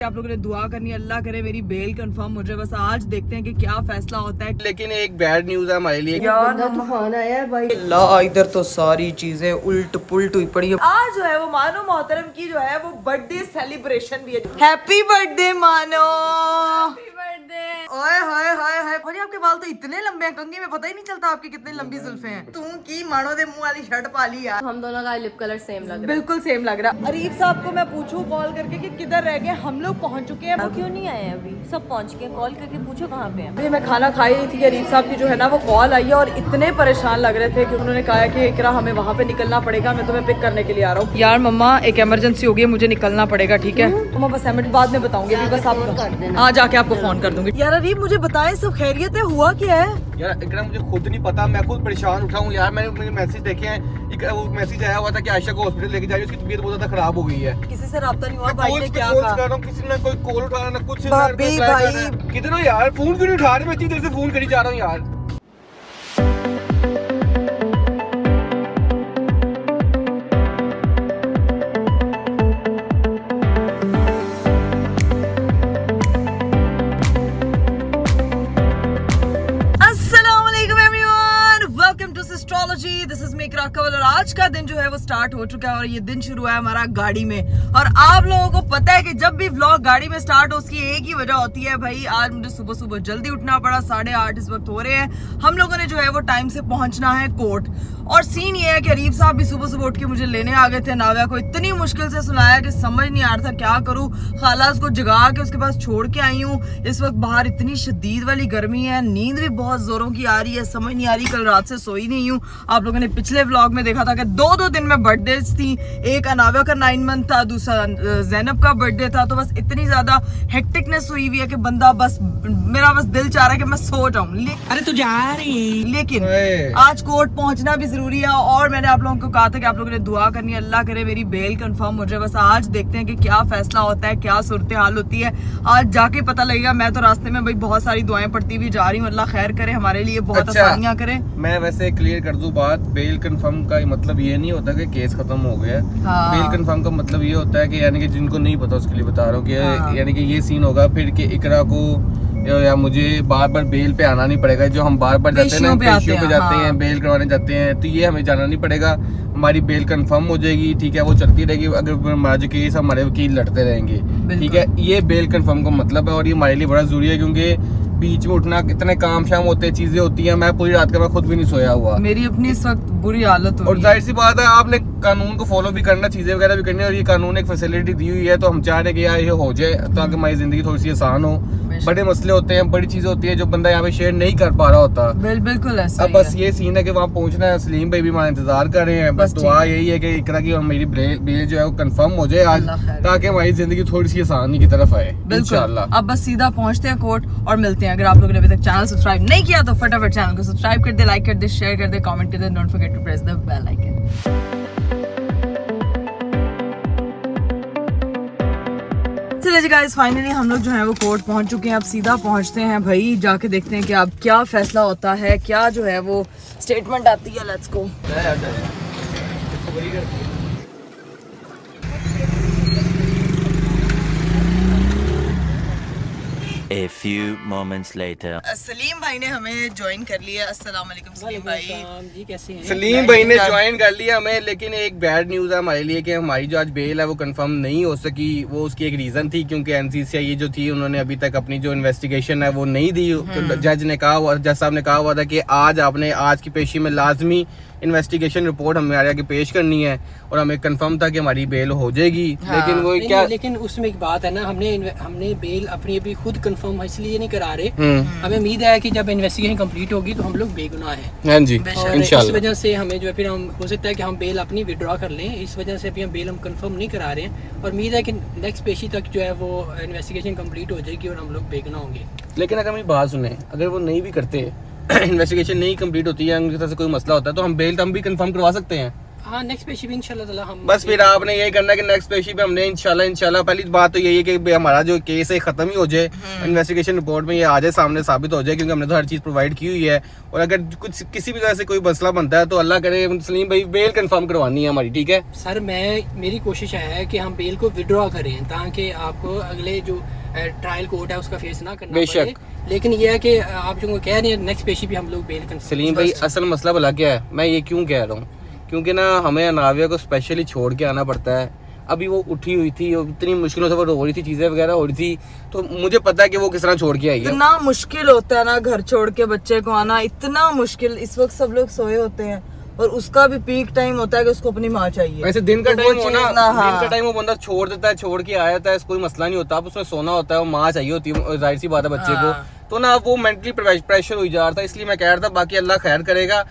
आप लोगों ने दुआ करनी, अल्लाह करे मेरी बेल कंफर्म हो जाए। बस आज देखते हैं कि क्या फैसला होता है। लेकिन एक बैड न्यूज है हमारे लिए यार तूफान आया है भाई, इधर तो सारी चीजें उल्ट पुल्ट हुई पड़ी है। आज जो है वो मानो मोहतरम की जो है वो बर्थडे सेलिब्रेशन भी है। हैप्पी बर्थडे मानो, हैप्पी बर्थडे। ओए हाय हाय हाय, भाई आपके बाल तो इतने लंबे हैं, कंघी में पता ही नहीं चलता आपकी कितनी लंबी जुल्फे हैं। तू की मानो दे मुंह वाली शर्ट पाली यार। हम दोनों का लिप कलर सेम लग रहा है। बिल्कुल सेम लग रहा है। अरीब साहब को मैं पूछूं कॉल करके कि किधर रह गए, हम लोग पहुंच चुके हैं। वो क्यों नहीं आए अभी? सब पहुंच गए, कॉल करके पूछो कहाँ पे हैं। अभी मैं खाना खा ही रही थी कि अरीब साहब की जो है ना वो कॉल आई है और इतने परेशान लग रहे थे कि उन्होंने कहा कि इकरा हमें वहाँ पे निकलना पड़ेगा, मैं तुम्हें पिक करने के लिए आ रहा हूँ। यार मम्मा एक इमरजेंसी हो गई है, मुझे निकलना पड़ेगा, ठीक है मम्मा? बस बाद में बताऊंगी, बस आप हाँ जाके आपको फोन कर दूंगी। यार अरीब मुझे बताएं सब खैरियत है, हुआ क्या है? यार इकरा मुझे खुद नहीं पता, मैं खुद परेशान उठा हूँ यार। मैंने मैसेज देखे हैं, इकरा वो मैसेज आया हुआ था कि आयशा को हॉस्पिटल लेके जाइए, उसकी तबीयत बहुत ज्यादा खराब हो गई है। किसी से राब्ता नहीं हुआ? भाई ने क्या कहा? कर रहा हूँ, किसी ने कोई कॉल उठा रहा ना कुछ। भाई किधर हो यार? फोन क्यों नहीं उठा रहे? मैं इतनी देर से फोन करी जा रहा हूँ यार। दिस इज मी इकरा कवल और आज का दिन जो है वो स्टार्ट हो चुका है और ये दिन शुरू है हमारा गाड़ी में। और आप लोगों को पता है कि जब भी व्लॉग गाड़ी में स्टार्ट हो उसकी एक ही वजह होती है भाई, आज मुझे सुबह सुबह जल्दी उठना पड़ा, 8:30 इस वक्त हो रहे हैं। हम लोगों ने जो है वो टाइम से पहुंचना है कोर्ट। और सीन ये है कि अरीब साहब भी सुबह सुबह उठ के मुझे लेने आ गए थे। नाव्या को इतनी मुश्किल से सुलाया कि समझ नहीं आ रहा था क्या करूं। खाला को जगा के उसके पास छोड़ के आई हूँ। इस वक्त बाहर इतनी शदीद वाली गर्मी है, नींद भी बहुत जोरों की आ रही है, समझ नहीं आ रही, कल रात से सोई नहीं हूँ। आप लोगों ने पिछले व्लॉग में देखा था कि दो दिन में बर्थडे थी, एक अनाव्या का 9 मंथ था, दूसरा जैनब का बर्थडे था। तो बस इतनी ज्यादा हेक्टिकनेस हुई हुई है कि बंदा बस मेरा बस दिल चाह रहा है कि मैं सो जाऊं। अरे तू जा रही, लेकिन आज कोर्ट पहुंचना भी जरूरी है। और मैंने आप लोगों को कहा था कि आप लोगों ने दुआ करनी, अल्लाह करे मेरी बेल कंफर्म हो जाए। बस आज देखते हैं कि क्या फैसला होता है, क्या सूरत हाल होती है, आज जाके पता लगेगा। मैं तो रास्ते में भाई बहुत सारी दुआएं पढ़ती हुई जा रही हूँ, अल्लाह खैर करे हमारे लिए, बहुत आसानियां करे। मैं वैसे क्लियर कर दूं बात, बेल कंफर्म का मतलब ये नहीं होता कि केस खत्म हो गया। हाँ। बेल कंफर्म का मतलब ये होता है कि यानी कि जिनको नहीं पता उसके लिए बता रहा हूँ कि हाँ। यानी कि ये सीन होगा फिर कि इकरा को या मुझे बार बार बेल पे आना नहीं पड़ेगा। जो हम बार बार जाते हैं ना, पेशियों पे जाते हैं, बेल करवाने जाते हैं, तो ये हमें जाना नहीं पड़ेगा। हमारी बेल कंफर्म हो जाएगी, ठीक है, वो चलती रहेगी। अगर हमारा जो केस हमारे वकील लड़ते रहेंगे, ठीक है। ये बेल कंफर्म का मतलब है और ये हमारे लिए बड़ा जरूरी है क्योंकि बीच में उठना, कितने काम शाम होते हैं, चीजें होती हैं। मैं पूरी रात का मैं खुद भी नहीं सोया हुआ, मेरी अपनी इस वक्त बुरी हालत हो। और जाहिर सी बात है आपने कानून को फॉलो भी करना, चीजें वगैरह भी करनी है। और ये कानून एक फैसिलिटी दी हुई है, तो हम चाह रहे हैं कि यार ये हो जाए ताकि हमारी जिंदगी थोड़ी सी आसान हो। बड़े मसले होते हैं, बड़ी चीजें होती है जो बंदा यहाँ पे शेयर नहीं कर पा रहा होता। बिल्कुल ऐसा। अब बस ये सीन है कि वहाँ पहुँचना है। सलीम भाई भी हमारा इंतजार कर रहे हैं। बस दुआ यही है कि इकरा की और मेरी बेल जो है वो कंफर्म हो जाए आज, ताकि हमारी जिंदगी थोड़ी सी आसानी की तरफ आए इंशाल्लाह। अब बस सीधा पहुँचते हैं कोर्ट और मिलते हैं। अगर आप लोगों ने अभी तक चैनल सब्सक्राइब नहीं किया तो फटाफट चैनल को सब्सक्राइब कर दे, लाइक कर दे, शेयर कर दे, कमेंट कर दे, don't forget to press the bell icon. चलिए जी गाइस, फाइनली हम लोग जो है वो कोर्ट पहुंच चुके हैं। अब सीधा पहुंचते हैं भाई, जाके देखते हैं कि अब क्या फैसला होता है, क्या जो है वो स्टेटमेंट आती है। Let's go. A few moments later. Salim भाई ने हमें ज्वाइन कर लिया। अस्सलाम वालेकुम सलीम भाई जी, कैसे हैं? सलीम भाई ने ज्वाइन कर लिया हमें, लेकिन एक बैड न्यूज़ है हमारे लिए कि हमारी जो आज बेल है वो कंफर्म नहीं हो सकी। वो उसकी एक रीजन थी क्योंकि एनसीसीआई जो थी उन्होंने अभी तक अपनी जो इन्वेस्टिगेशन है वो नहीं दी। जज साहब ने कहा हुआ था कि आज आपने आज की पेशी में लाजमी इन्वेस्टिगेशन रिपोर्ट हमारे आगे पेश करनी है, और हमें कंफर्म था कि हमारी बेल हो जाएगी। हाँ। लेकिन वो क्या, लेकिन उसमें एक बात है ना, हमने बेल अपनी अभी खुद कंफर्म इसलिए नहीं करा रहे। हमें उम्मीद है कि जब इन्वेस्टिगेशन कंप्लीट होगी तो हम लोग बेगुनाह हैं। हाँ जी, इंशाल्लाह। इस वजह से हमें जो है फिर हम हो सकता है कि हम बेल अपनी विड्रॉ कर लें। इस वजह से अभी हम बेल कंफर्म नहीं करा रहे हैं, और उम्मीद है कि नेक्स्ट पेशी तक जो है वो इन्वेस्टिगेशन कंप्लीट हो जाएगी और हम लोग बेगुनाह होंगे। लेकिन अगर मेरी बात सुने, अगर वो नहीं भी करते, इन्वेस्टिगेशन नहीं कंप्लीट होती है, उनकी तरफ से कोई मसला होता है, तो हम बेल भी कंफर्म करवा सकते हैं। हाँ नेक्स्ट पेशी भी इंशाल्लाह ताला हम बस फिर आपने यही करना है कि नेक्स्ट पेशी पे हमने इंशाल्लाह पहली बात तो यही है कि हमारा जो केस है खत्म ही हो जाए, इन्वेस्टिगेशन रिपोर्ट में ये आ जाए, सामने साबित हो जाए, क्योंकि हमने तो हर चीज प्रोवाइड की हुई है। और अगर कुछ किसी भी तरह से कोई मसला बनता है तो अल्लाह करे सलीम भाई बेल कंफर्म करवानी है हमारी, ठीक है सर। मेरी कोशिश है कि हम बेल को विड्रॉ करें ताकि आपको अगले जो ट्रायल कोर्ट है उसका फेस ना करना पड़े। लेकिन ये है कि आप जो कह रहे हैं नेक्स्ट पेशी भी हम लोग बेल कंफर्म। सलीम भाई असल मसला भला क्या है, मैं ये क्यों कह रहा हूँ, क्योंकि ना हमें अनाविया को स्पेशली छोड़ के आना पड़ता है। अभी वो उठी हुई थी, इतनी मुश्किलों से वो रो रही थी, चीजें वगैरह हो रही थी, तो मुझे पता है कि वो किस तरह छोड़ के आई है। इतना मुश्किल होता है ना घर छोड़ के बच्चे को आना, इतना मुश्किल। इस वक्त सब लोग सोए होते हैं और उसका भी पीक टाइम होता है कि उसको अपनी माँ चाहिए। वैसे दिन का तो टाइम वो हो ना, चीज़ ना, हाँ। दिन का टाइम वो बंदा छोड़ देता है, छोड़ के आया था, कोई मसला नहीं होता। अब उसमें सोना होता है, वो माँ चाहिए होती है, जाहिर सी बात है बच्चे को। तो ना वो मेंटली प्रेशर हो जा रहा था, इसलिए मैं कह रहा था। बाकी अल्लाह खैर करेगा।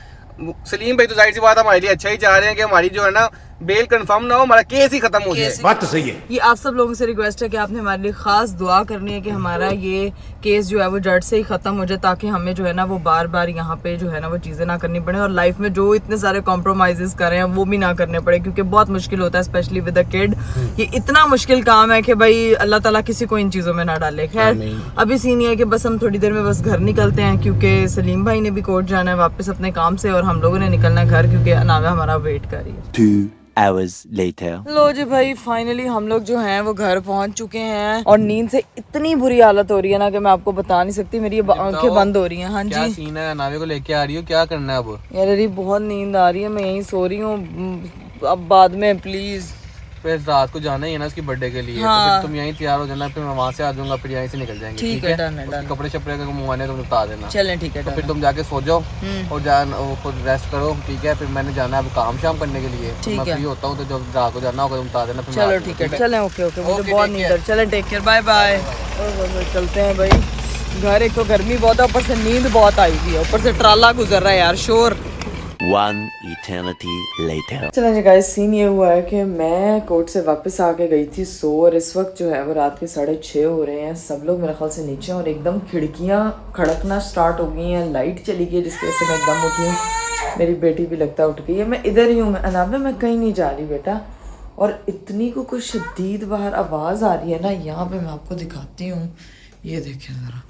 सलीम भाई तो जाहिर सी बात हमारे लिए अच्छा ही चाह रहे हैं कि हमारी जो है ना बेल कंफर्म ना हो, हमारा केस ही खत्म हो जाए। बात तो सही है। ये आप सब लोगों से रिक्वेस्ट है कि आपने हमारे लिए खास दुआ करनी है कि हमारा ये केस जो है वो जड़ से ही खत्म हो जाए, ताकि हमें जो है ना वो बार बार यहाँ पे जो है ना वो चीजें ना करनी पड़े और लाइफ में जो इतने सारे कॉम्प्रोमाइजेस कर रहे हैं वो भी ना करने पड़े, क्योंकि बहुत मुश्किल होता है स्पेशली विद अ किड। ये इतना मुश्किल काम है कि भाई अल्लाह ताला किसी को इन चीजों में ना डाले। खैर अभी सीन ये है कि बस हम थोड़ी देर में बस घर निकलते हैं, क्योंकि सलीम भाई ने भी कोर्ट जाना है वापस अपने काम से, और हम लोगों ने निकलना है घर, क्योंकि अनावा हमारा वेट कर रही है। 2 hours later. लो जी भाई, फाइनली हम लोग जो हैं वो घर पहुंच चुके हैं और नींद से इतनी बुरी हालत हो रही है ना कि मैं आपको बता नहीं सकती, मेरी आंखें बंद हो रही हैं। हाँ क्या जी, सीन है? नावे को लेके आ रही हो, क्या करना है अब? यार अरे बहुत नींद आ रही है, मैं यहीं सो रही हूँ, अब बाद में प्लीज। फिर रात को जाना ही है ना उसकी बर्थडे के लिए, हाँ। तो फिर तुम यहीं तैयार हो जाना, फिर मैं वहाँ से आ जाऊंगा, फिर यहीं से निकल जाएंगे। ठीक है, डन है, उसके डन। कपड़े शपड़े का मुँह तुम बता देना। चलें ठीक है, तो डन फिर है। तुम जाके सो जाओ और खुद रेस्ट करो, ठीक है। फिर मैंने जाना है अब काम शाम करने के लिए, तो मैं फ्री होता हूँ, तो जब रात को जाना होगा तुम बता देना। चलो ठीक है, चलें, ओके ओके, मुझे बहुत नींद आ रही है। चलें, टेक केयर, बाय बाय। चलते हैं भाई घर। एक तो गर्मी बहुत है, ऊपर से नींद बहुत आई हुई है, ऊपर से ट्राला गुजर रहा है यार, शोर। 1 eternity later. चलें जी गाइस, सीन ये हुआ है कि मैं कोर्ट से वापस आके गई थी सो, और इस वक्त जो है वो रात के 6:30 हो रहे हैं। सब लोग मेरे ख्याल से नीचे, और एकदम खिड़कियाँ खड़कना स्टार्ट हो गई हैं, लाइट चली गई है, जिसकी वजह से मैं एकदम उठी हूँ। मेरी बेटी भी लगता है उठ गई है, मैं इधर ही हूँ। मैं अनाबे, मैं कहीं नहीं जा रही बेटा। और इतनी को कुछ शदीद बाहर आवाज़ आ रही है ना, यहाँ पे मैं आपको दिखाती हूँ, ये देखें ज़रा,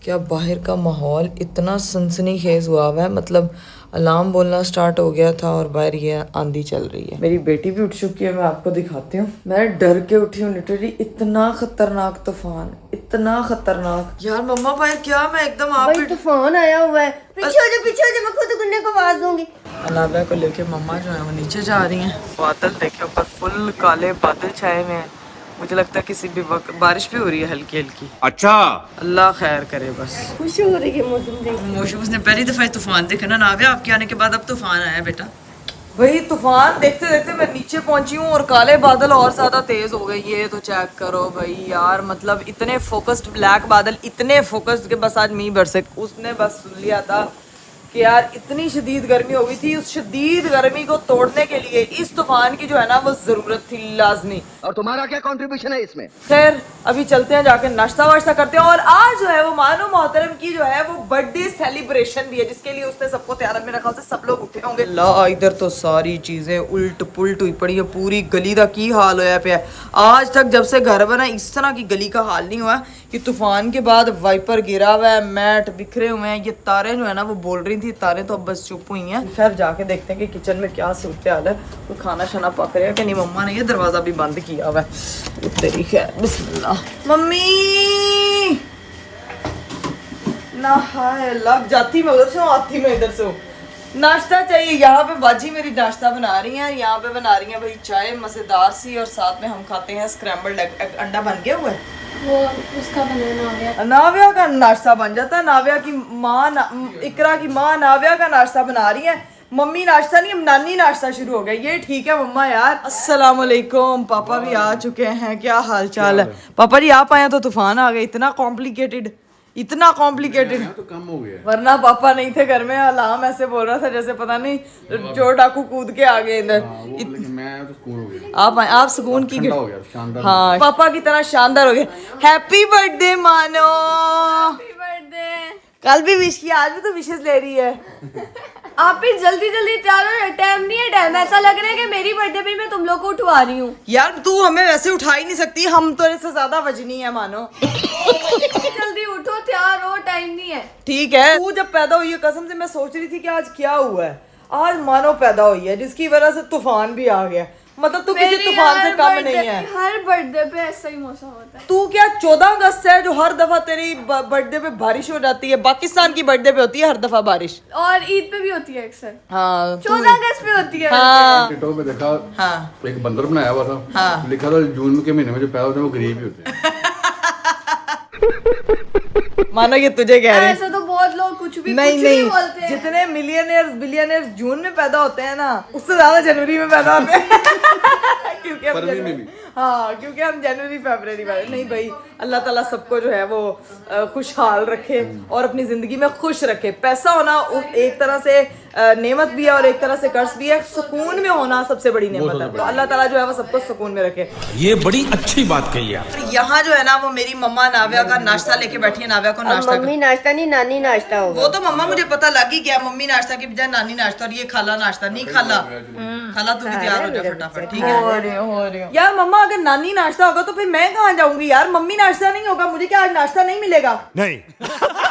क्या बाहर का माहौल इतना सनसनीखेज हुआ है। मतलब अलार्म बोलना स्टार्ट हो गया था और बाहर ये आंधी चल रही है। मेरी बेटी भी उठ चुकी है, मैं आपको दिखाती हूँ। मैं डर के उठी हूँ लिटरली, इतना खतरनाक तूफान, इतना खतरनाक। यार मम्मा बाहर क्या, मैं एकदम आप तूफान आया हुआ है, पीछे हो जा, मैं खुद गुन्ने को आवाज दूंगी। अलावा को लेके मम्मा जो है वो नीचे जा रही हैं। बादल देखे ऊपर, फुल काले बादल छाए हुए हैं, मुझे लगता है किसी भी वक्त बारिश भी हो रही है हल्की हल्की। अच्छा, अल्लाह खैर करे बस। खुश हो रही है मौसम देख। मौसम उसने पहली दफा तूफान देखा ना नाव्या, आपके आने के बाद अब तूफान आया बेटा। वही तूफान देखते देखते मैं नीचे पहुंची हूँ और काले बादल और ज्यादा तेज हो गए। ये तो चेक करो भाई यार, मतलब इतने फोकस्ड ब्लैक बादल, इतने फोकस्ड के बस आज मींह बरसे। उसने बस सुन लिया था कि यार इतनी शदीद गर्मी हो गई थी, उस शदीद गर्मी को तोड़ने के लिए इस तूफान की जो है ना वो जरूरत थी लाजमी। और तुम्हारा क्या कंट्रीब्यूशन है इसमें? खैर अभी चलते हैं, जाके नाश्ता वाश्ता करते हैं। और आज जो है वो मानो मोहतरम की जो है वो बर्थडे सेलिब्रेशन भी है, जिसके लिए उसने सबको तैयार, मेरे ख्याल से सब लोग उठे होंगे। ला इधर तो सारी चीजें उल्ट पुल्ट हुई पड़ी है, पूरी गली का की हाल होया पे है। आज तक जब से घर बना इस तरह की गली का हाल नहीं हुआ कि तूफान के बाद वाइपर गिरा हुआ है, मैट बिखरे हुए हैं। ये तारे जो है ना वो बोल रही थी, तारे तो अब बस चुप हुई हैं। खैर जाके देखते हैं कि किचन में क्या सूरत हाल है, तो खाना शाना पक रहा है कि नहीं। मम्मा ने ये दरवाजा भी बंद किया हुआ है। तेरी खैर, बिस्मिल्लाह। मम्मी ना, हाय लग जाती मैं उधर से हूँ, आती मैं इधर से हूँ। नाश्ता चाहिए। यहाँ पे बाजी मेरी नाश्ता बना रही हैं, यहाँ पे बना रही हैं भाई चाय मजेदार सी, और साथ में हम खाते हैं स्क्रैम्बल्ड एग। अंडा बन गया हुआ है, वो उसका बनाना हो गया। नाव्या का नाश्ता बन जाता है। नाव्या की माँ इकरा की माँ नाव्या का नाश्ता बना रही है। मम्मी नाश्ता नहीं, अब नानी नाश्ता शुरू हो गया। ये ठीक है मम्मा यार। अस्सलाम वालेकुम, पापा भी आ चुके हैं। क्या हाल चाल है पापा जी? आप आए तो तूफान आ गए। इतना कॉम्प्लिकेटेड, इतना कॉम्प्लिकेटेड तो कम हो गया, वरना पापा नहीं थे घर में। अलार्म ऐसे बोल रहा था जैसे पता नहीं जो डाकू कूद के आ गए इधर। मैं तो स्कूल हो गया। आप सुकून की हो गया, शानदार। हाँ पापा की तरह शानदार हो गए। हैप्पी बर्थडे मानो। Happy birthday. कल भी विश किया, आज भी तो विशेष ले रही है। आप भी जल्दी जल्दी तैयार हो, टाइम नहीं है, टाइम ऐसा लग रहा है कि मेरी बर्थडे पे मैं तुम लोग को उठवा रही हूँ। यार तू हमें वैसे उठा ही नहीं सकती, हम तो इससे ज्यादा वजनी है मानो। जल्दी उठो, तैयार हो, टाइम नहीं है। ठीक है, तू जब पैदा हुई है कसम से मैं सोच रही थी कि आज क्या हुआ है, आज मानो पैदा हुई है जिसकी वजह से तूफान भी आ गया। मतलब तू किसी तूफान से कम नहीं है। हर बर्थडे पे ऐसा ही मौसम होता है। तू क्या 14 अगस्त है जो हर दफा तेरी बर्थडे पे बारिश हो जाती है? पाकिस्तान की बर्थडे पे होती है हर दफा बारिश, और ईद पे भी होती है अक्सर। हाँ 14 अगस्त पे होती है। हाँ टिकटॉक पे देखा, हाँ एक बंदर बनाया हुआ था, हाँ। लिखा था जून के महीने में जो पैदा होते हैं वो गरीब ही होते हैं। मानो ये तुझे कह रहे हैं। ऐसा तो बहुत लोग कुछ भी नहीं कुछ नहीं, भी बोलते हैं। जितने मिलियनियर्स बिलियनियर्स जून में पैदा होते हैं ना, उससे ज्यादा जनवरी में पैदा होते हैं। क्योंकि हम फरवरी में भी। हाँ क्योंकि हम जनवरी फरवरी वाले नहीं भाई। अल्लाह ताला सबको जो है वो खुशहाल रखे और अपनी जिंदगी में खुश रखे। पैसा होना एक तरह से नेमत भी है और एक तरह से कर्ज भी है। सुकून में होना सबसे बड़ी नेमत है, तो अल्लाह ताला जो है वो सबको सुकून में रखे। ये बड़ी अच्छी बात कही आप। यहाँ जो है ना वो मेरी मम्मा नाव्या का नाश्ता लेके बैठी है। नाव्या को नाश्ता मम्मी नाश्ता नहीं, नानी नाश्ता होगा। वो तो मम्मा मुझे पता लग ही गया, मम्मी नाश्ता की बजाय नानी नाश्ता और ये खाला नाश्ता। नहीं खाला, खाला तू भी तैयार हो जा फटाफट, ठीक है? हो रही हूँ। यार मम्मा अगर नानी नाश्ता होगा तो फिर मैं कहाँ जाऊंगी यार? मम्मी नाश्ता नहीं होगा, मुझे क्या आज नाश्ता नहीं मिलेगा? नहीं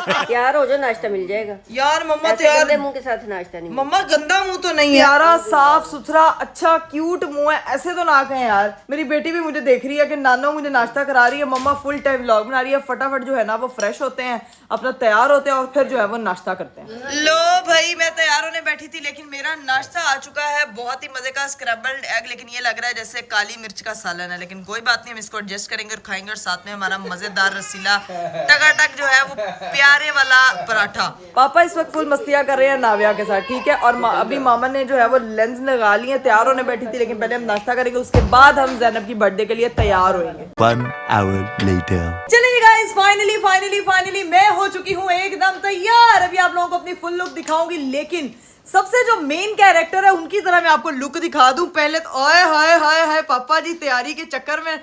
तैयार हो जो, नाश्ता मिल जाएगा। यार मम्मा ऐसे तैयार, गंदे मुंह के साथ नाश्ता नहीं। मम्मा गंदा मुंह तो नहीं है, यारा साफ सुथरा अच्छा क्यूट मुंह है, ऐसे तो ना कहें यार। मेरी बेटी भी मुझे देख रही है कि नानो मुझे नाश्ता करा रही है, मम्मा फुल टाइम व्लॉग बना रही है। फटाफट जो है ना वो फ्रेश होते हैं, अपना तैयार होते हैं और फिर जो है वो नाश्ता करते हैं। लो भाई मैं तैयार होने बैठी थी लेकिन मेरा नाश्ता आ चुका है। बहुत ही मजे का स्क्रैम्बल्ड एग, लेकिन ये लग रहा है जैसे काली मिर्च का सालन है, लेकिन कोई बात नहीं, हम इसको एडजस्ट करेंगे और खाएंगे। और साथ में हमारा मजेदार रसीला टकाटक जो है वो प्यारे वाला पराठा। पापा इस वक्त फुल मस्तियां कर रहे हैं नाव्या के साथ, ठीक है? और अभी मामा ने जो है वो लेंस लगा ली है, तैयार होने बैठी थी, लेकिन पहले हम नाश्ता करेंगे, उसके बाद हम ज़ैनब की बर्थडे के लिए तैयार होंगे। 1 hour later. चलिए गाइस, फाइनली मैं हो चुकी हूँ एकदम तैयार। अभी आप लोगों को अपनी फुल लुक दिखाऊंगी, लेकिन सबसे जो मेन कैरेक्टर है उनकी तरह मैं आपको लुक दिखा दूं। पहले तो ओए हाय हाय हाय पापा जी तैयारी के चक्कर में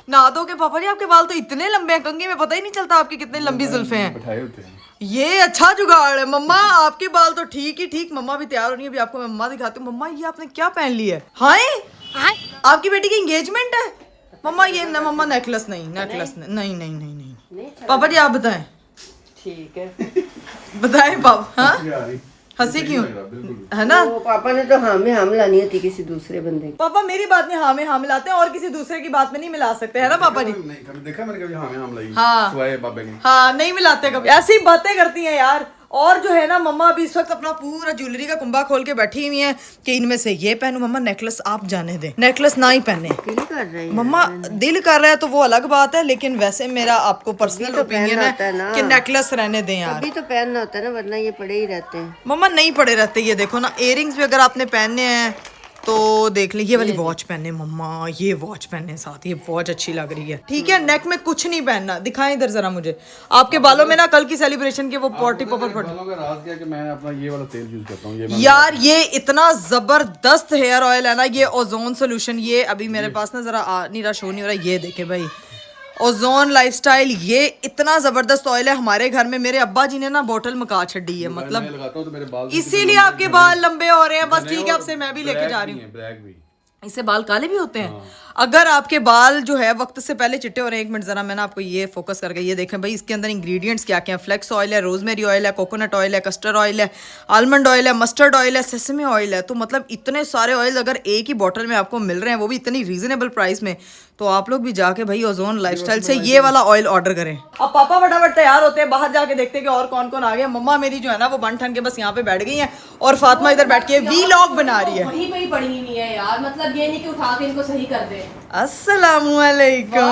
नहा दो के। पापा जी आपके बाल तो इतने लंबे हैं, कंघी में पता ही नहीं चलता आपकी कितनी लंबी जुल्फे हैं। बिठाए होते हैं। ये अच्छा जुगाड़ है। मम्मा आपके बाल तो ठीक ही ठीक। मम्मा भी तैयार हो रही है, अभी आपको मैं मम्मा दिखाती हूँ। मम्मा ये आपने क्या पहन ली है? हाय आपकी बेटी की एंगेजमेंट है? मम्मा ये न, मम्मा नेकलेस नहीं, नेकलेस नहीं। पापा जी आप बताएं। ठीक है बताएं पापा। हाँ हंसी क्यों है ना? तो पापा ने तो हाँ में हाँ मिलानी होती किसी दूसरे बंदे की। पापा मेरी बात में हाँ मिलाते हैं और किसी दूसरे की बात में नहीं मिला सकते, है ना पापा जी? नहीं कभी देखा मैंने कभी हाँ में हाँ मिलाई। हाँ। सिवाय बाबे के। हाँ नहीं मिलाते कभी, ऐसी बातें करती हैं यार। और जो है ना मम्मा अभी इस वक्त अपना पूरा ज्वेलरी का कुंभा खोल के बैठी हुई है कि इनमें से ये पहनूं। मम्मा नेकलेस आप जाने दें, नेकलेस ना ही पहने। दिल कर रही है मम्मा दिल कर रहा है तो वो अलग बात है, लेकिन वैसे मेरा आपको पर्सनल ओपिनियन है कि नेकलेस रहने दें यार। अभी तो पहनना होता है ना, वरना ये पड़े ही रहते हैं। मम्मा नहीं पड़े रहते, ये देखो ना इयरिंग्स भी अगर आपने पहनने हैं तो देख ली। ये वाली वॉच पहने मम्मा, ये वॉच पहने साथ, ये वॉच अच्छी लग रही है, ठीक है? नेक में कुछ नहीं पहनना। दिखाएं इधर जरा मुझे आपके बालों में ना कल की सेलिब्रेशन के वो पॉटी पॉपर फट। बालों का राज क्या है कि मैं अपना ये वाला तेल यूज करता हूँ। ये यार ये इतना जबरदस्त हेयर ऑयल है ना, ये ओजोन सोल्यूशन। ये अभी मेरे पास ना जरा आ नहीं रहा, शो नहीं हो रहा। ये देखे भाई ओजोन लाइफस्टाइल, ये इतना जबरदस्त ऑयल है। हमारे घर में मेरे अब्बा जी ने ना बोतल मका छड़ी है, मतलब लगाता हूँ तो मेरे बाल इसीलिए आपके बाल लंबे हो रहे हैं। बस ठीक है, आपसे मैं भी लेके जा रही हूँ। ब्लैक भी इससे बाल काले भी होते हैं। अगर आपके बाल जो है वक्त से पहले चिट्टे हो रहे हैं, एक मिनट जरा मैं ना आपको ये फोकस करके ये देखें भाई, इसके अंदर इंग्रेडिएंट्स क्या क्या है। फ्लेक्स ऑयल है, रोजमेरी ऑयल है, कोकोनट ऑयल है, कस्टर्ड ऑयल है, आलमंड ऑयल है, मस्टर्ड ऑयल है, सेसमी ऑयल है। तो मतलब इतने सारे ऑयल अगर एक ही बॉटल में आपको मिल रहे हैं, वो भी इतनी रीजनेबल प्राइस में, तो आप लोग भी जाके भाई ओजोन लाइफस्टाइल से ये वाला ऑयल ऑर्डर करें। अब पापा फटाफट तैयार होते हैं, बाहर जाके देखते हैं कि और कौन कौन आ गया। मम्मा मेरी जो है ना वो बन ठन के बस यहाँ पे बैठ गई है और फातिमा इधर बैठ के वीलॉग बना रही है। वहीं पे ही पड़ी हुई है यार, मतलब ये नहीं कि उठा के इनको सही कर दे। अस्सलामुअलैकुम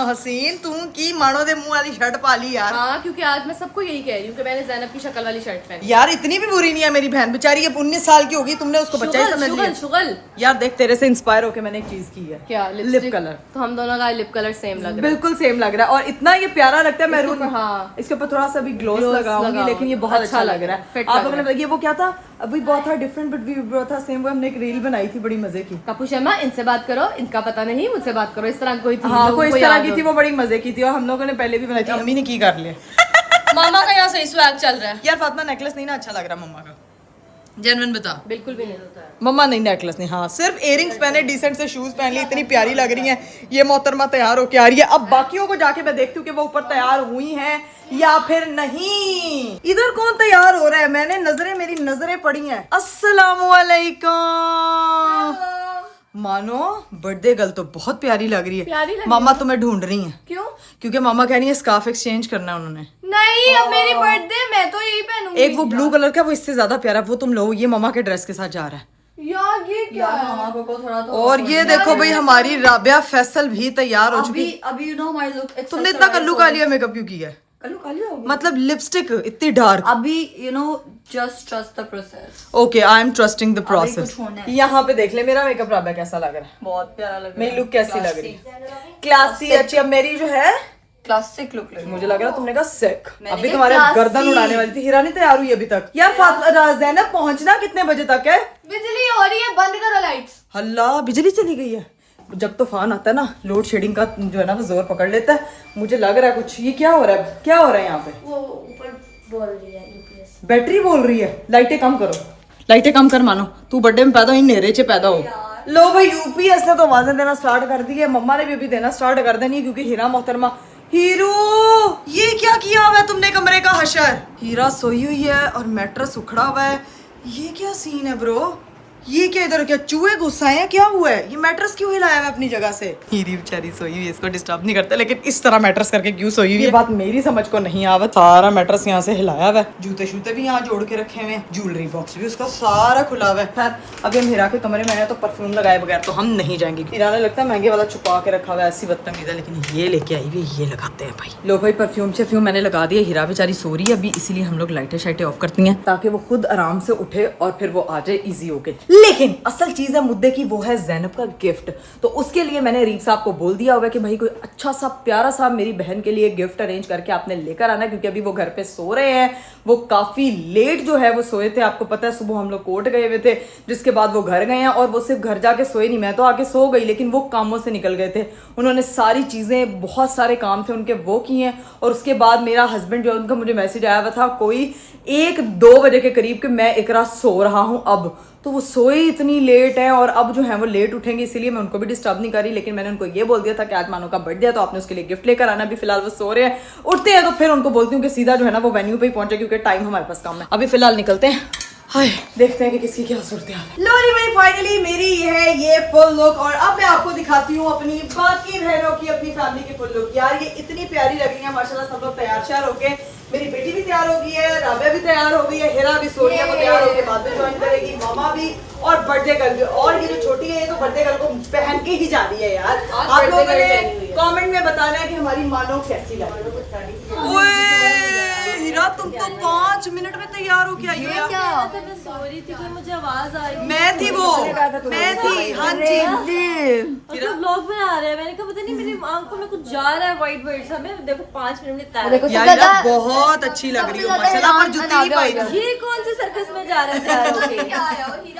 हसीन, तू की मानो दे मुंह वाली शर्ट पाली यार। हाँ क्योंकि आज मैं सबको यही कह रही हूँ कि मैंने ज़ैनब की शक्ल वाली शर्ट पहनी। यार इतनी भी बुरी नहीं है मेरी बहन, बेचारी अब 19 साल की होगी, तुमने उसको बच्चा ही समझ लिया। शुगल यार देख तेरे से इंस्पायर होके मैंने एक चीज की है। क्या? Lip colour. तो हम दोनों का लिप कलर सेम लग रहा है। बिल्कुल सेम लग रहा है और इतना ये प्यारा लगता है। मैरून, हाँ इसके ऊपर थोड़ा सा भी ग्लोस लगाऊंगी, लेकिन ये बहुत अच्छा लग रहा है। आप लोगों ने ये वो क्या था अभी बहुत था डिफरेंट बट वी बहुत था सेम। वो हमने एक रील बनाई थी बड़ी मजे की। कपू शर्मा इनसे बात करो, इनका पता नहीं, मुझसे बात करो, इस तरह कोई थी। हाँ कोई इस तरह की थी, वो बड़ी मजे की थी और हम लोगों ने पहले भी बनाई थी। अम्मी ने की कर लिया मामा का यहाँ सही स्वैग चल रहा है। यार फातिमा नेकलेस नहीं ना अच्छा लग रहा मम्मा का, जेन्युइन बता। बिल्कुल भी नहीं होता है। मम्मा नहीं नेकलेस नहीं, हाँ सिर्फ इयरिंग्स पहने, डिसेंट से शूज पहन लिए, इतनी प्यारी लग रही हैं। ये मोहतरमा तैयार होके आ रही है। अब बाकियों को जाके मैं देखती हूँ कि वो ऊपर तैयार हुई हैं या फिर नहीं। इधर कौन तैयार हो रहा है? मेरी नजरें पड़ी हैं। अस्सलाम वालेकुम। मानो बर्थडे गर्ल तो बहुत प्यारी लग रही है। मामा तुम्हें ढूंढ रही हैं। क्यों? क्योंकि मामा कह रही है स्कार्फ एक्सचेंज करना है उन्होंने। नहीं, अब मेरी बर्थडे, मैं तो यही पहनूंगी। एक वो ब्लू कलर का, वो इससे ज्यादा प्यारा, वो तुम लो। ये मामा के ड्रेस के साथ जा रहा है। यार ये क्या है? मामा को थोड़ा तो और ये देखो भाई, हमारी राबिया फैसल भी तैयार हो चुकी। अभी यू नो माय लुक। तुमने इतना कल्लू कालिया मेकअप क्यों किया है? कल्लू कालिया हो गया। मतलब लिपस्टिक इतनी डार्क। अभी you know just trust the process. Okay, I am trusting the process. कुछ होना है। यहाँ पे देख ले मेरा मेकअप, राबिया कैसा लग रहा है? बहुत प्यारा लग रहा है। मेरी लुक कैसी लग रही है? क्लासी अच्छी। अब मेरी जो है क्लासिक लुक लग मुझे लग रहा है तुमने कहा सिक। मैंने अभी कहा तुम्हारे classy। गर्दन उड़ाने वाली थी। हीरा नहीं तैयार हुई अभी तक। यार ज़ैनब पहुंचना कितने बजे तक है? बिजली हो रही है, बंद करो लाइट्स। अल्लाह, बिजली चली गई है। जब तूफान आता है ना, लोड शेडिंग का जो है ना वो जोर पकड़ लेता है। मुझे लग रहा है कुछ, ये क्या हो रहा है? क्या हो रहा है यहाँ पे? वो ऊपर बोल रही है यूपीएस। बैटरी बोल रही है। लाइटें कम करो, लाइटें कम कर। मानो तू बर्थडे में पैदा हुई, नेरे चे पैदा हो। लो भाई, यूपीएस ने तो आवाजें देना स्टार्ट कर दी है। मम्मा ने भी अभी देना स्टार्ट कर देनी है, क्योंकि हीरा मोहतरमा। हीरो, ये क्या किया हुआ है तुमने कमरे का हशर? हीरा सोई हुई है और मैट्रेस उखड़ा हुआ है। ये क्या सीन है ब्रो? ये क्या इधर क्या चूहे गुस्सा है? क्या हुआ है? ये मैट्रेस क्यों हिलाया हुआ है अपनी जगह से? हीरी बेचारी सोई हुई है, इसको डिस्टर्ब नहीं करते, लेकिन इस तरह मैट्रेस करके क्यों सोई हुई है? ये बात मेरी समझ को नहीं आवत। सारा मैट्रेस यहाँ से हिलाया हुआ है, जूते शूते भी यहाँ जोड़ के रखे हुए हैं, ज्वेलरी बॉक्स भी उसका सारा खुला हुआ है। खैर अभी हम हीरा के कमरे में आए तो परफ्यूम लगाए बगैर तो हम नहीं जाएंगे। हीरा ने लगता है महंगे वाला छुपा के रखा हुआ है, ऐसी बदतमीज है, लेकिन ये लेके आई हुई, ये लगाते हैं भाई। लो भाई, परफ्यूम शफ्यूम मैंने लगा दिया। हीरा बेचारी सो रही है अभी, इसीलिए हम लोग लाइटें शाइटें ऑफ करती हैं ताकि वो खुद आराम से उठे और फिर वो आ जाए ईजी होके। लेकिन असल चीज है मुद्दे की, वो है ज़ैनब का गिफ्ट। तो उसके लिए मैंने रीफ साहब को बोल दिया होगा कि भाई कोई अच्छा सा प्यारा सा मेरी बहन के लिए गिफ्ट अरेंज करके आपने लेकर आना, क्योंकि अभी वो घर पे सो रहे हैं। वो काफी लेट जो है वो सोए थे। आपको पता है सुबह हम लोग कोर्ट गए हुए थे, जिसके बाद वो घर गए हैं। और वो सिर्फ घर जाके सोए नहीं, मैं तो आके सो गई, लेकिन वो कामों से निकल गए थे। उन्होंने सारी चीजें, बहुत सारे काम थे उनके, वो किए हैं। और उसके बाद मेरा हस्बैंड जो, उनका मुझे मैसेज आया हुआ था कोई 1-2 बजे के करीब कि मैं इकरा सो रहा हूँ अब। तो वो सोए इतनी लेट है और अब जो है वो लेट उठेंगे, इसीलिए मैं उनको भी डिस्टर्ब नहीं कर रही। लेकिन मैंने उनको ये बोल दिया था कि आज मानो का बर्थडे है तो आपने उसके लिए गिफ्ट लेकर आना। अभी फिलहाल वो सो रहे हैं, उठते हैं तो फिर उनको बोलती हूँ कि सीधा जो है ना वो वेन्यू पे ही पहुंचे, क्योंकि टाइम हमारे पास कम है। अभी फिलहाल निकलते हैं, हाय देखते हैं कि किसकी क्या सूरत है। लो जी भाई, फाइनली मेरी है ये फुल लुक। और अब मैं आपको दिखाती हूँ अपनी बाकी बहनों की, अपनी फैमिली की फुल लुक। यार ये इतनी प्यारी लग रही है माशाल्लाह, सब लोग तैयार श्यार होके। मेरी बेटी भी तैयार हो गई है, राबिया भी तैयार हो गई है, हीरा भी सो रही है, वो तैयार होके बाद में ज्वाइन करेगी, मामा भी, और बर्थडे गर्ल भी। और ये जो छोटी है ये तो बर्थडे गर्ल को पहन के ही जा रही है। यार आप लोगों ने कमेंट में बताना है कि हमारी मानो कैसी लग रही है। हीरा तुम तो 5 मिनट में तैयार हो के आई हो यार। मैं सो रही थी, कोई मुझे आवाज आ रही थी। मैं थी वो, मैं थी, हाँ जी। और तो व्लॉग बना रहे हैं, मैंने कहा पता नहीं मेरी आंखों में कुछ जा रहा है वाइट वाइट सा। मैं देखो 5 मिनट में तैयार। यार बहुत अच्छी लग रही हो माशाल्लाह, पर जूती नहीं पाई थी। ये कौन से सर्कस में जा रहे थे?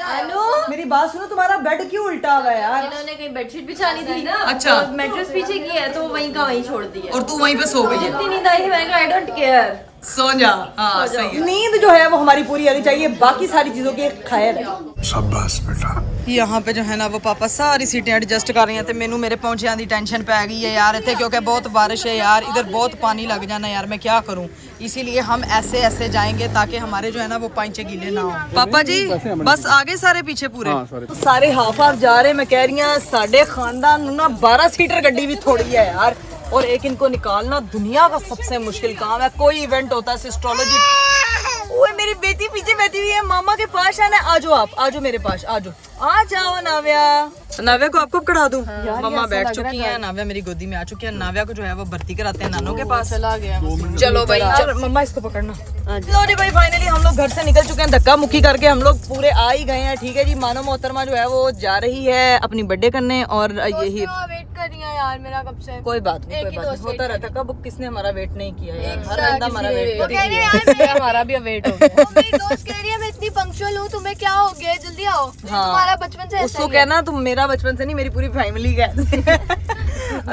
हेलो, मेरी बात सुनो, तुम्हारा बेड क्यों उल्टा हुआ है यार? इन्होंने कहीं बेडशीट बिछानी थी ना, अच्छा। मैट्रेस पीछे की है तो वहीं का वहीं छोड़ दिया। और तू वहीं पे सो गई है। जितनी नींद आई है मैंने कहा आई डोंट केयर, सो जा। हाँ सही है। नींद जो है वो हमारी पूरी आनी चाहिए, बाकी सारी चीजों की खैर है। शाबाश बेटा। यहाँ पे जो है ना वो पापा सारी सीटें एडजस्ट कर रही हैं। मैनू मेरे पहुंचे आने की टेंशन पै गई है यार इतने, क्योंकि बहुत बारिश है यार, इधर बहुत पानी लग जाना यार, मैं क्या करूँ। इसीलिए हम ऐसे ऐसे जाएंगे ताकि हमारे जो है ना वो पांचे गीले ना हो। पापा जी बस आगे सारे पीछे पूरे? हाँ, सारे। तो सारे हाफ हाफ जा रहे। मैं कह रही हूँ साढ़े खानदान ना 12 सीटर गड्डी भी थोड़ी है यार, और एक इनको निकालना दुनिया का सबसे मुश्किल काम है। कोई इवेंट होता है सिस्ट्रोलॉजी। ओए मेरी बेटी पीछे बैठी हुई है, मामा के पास आना। आ जाओ आप, आ जाओ मेरे पास, आ जाओ, आ जाओ। नाव्या, नाव्या को आपको कढ़ा दूं? मम्मा बैठ चुकी हैं, नाव्या मेरी गोदी में आ चुकी है। नाव्या को जो है वो भर्ती कराते हैं नानों के पास। चला गया। चलो भाई, मम्मा इसको पकड़ना। लो जी भाई, फाइनली हम लोग घर से निकल चुके हैं, धक्का मुक्की करके हम लोग पूरे आ ही गए हैं। ठीक है जी, मानो मोहतरमा जो है वो जा रही है अपनी बर्थडे करने, और यही वेट कर रही है यार मेरा कब से। कोई बात नहीं, कोई बात नहीं, होता रहता। कब किसने हमारा वेट नहीं किया यार, हर बंदा हमारा वेट हमारा भी वेट हो गया। मेरी दोस्त कह रही है मैं इतनी पंक्चुअल हूँ, तुम्हें क्या हो गया, जल्दी आओ। हाँ, तुम्हारा बचपन से उसको कहना तुम मेरा बचपन से नहीं, मेरी पूरी फैमिली का।